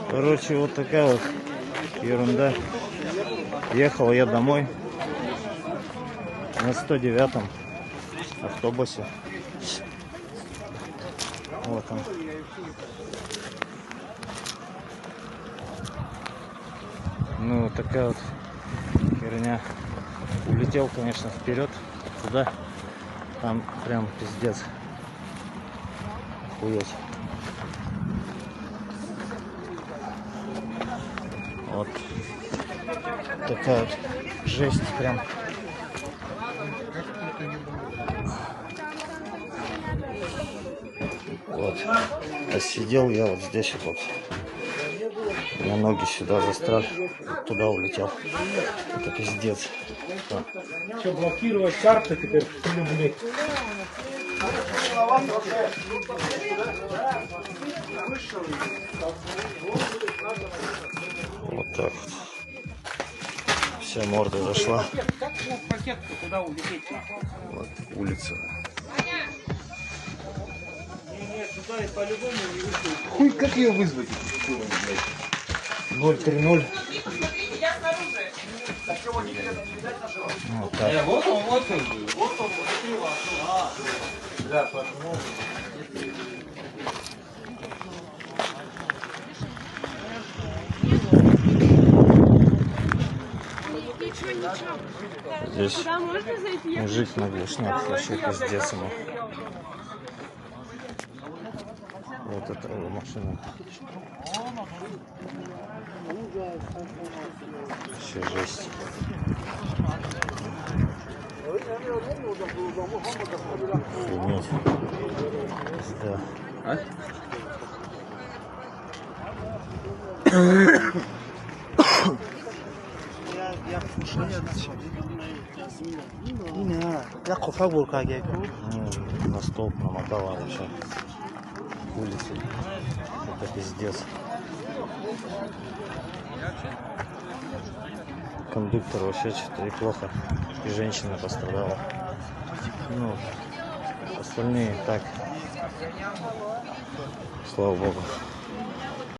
Короче, вот такая вот ерунда. Ехал я домой на 109-м автобусе. Вот он. Ну, вот такая вот херня. Улетел, конечно, вперед туда. Там прям пиздец. Охуеть. Вот такая вот жесть прям. Вот. А сидел я вот здесь вот. У меня ноги сюда застряли. Туда улетел. Это пиздец. Что, блокировать карты теперь? Блядь. Вот так вот. Вся морда зашла. Вот улица. Хуй, как ее вызвать? 030. Вот так. Вот он. Здесь мужик на глушняк, вообще пиздец ему. Вот эта машина. Вообще жесть. Охренеть. Да. На столб намотала вообще. Улицы. Это пиздец. Кондуктор вообще что-то и плохо. И женщина пострадала. Ну, остальные так. Слава богу.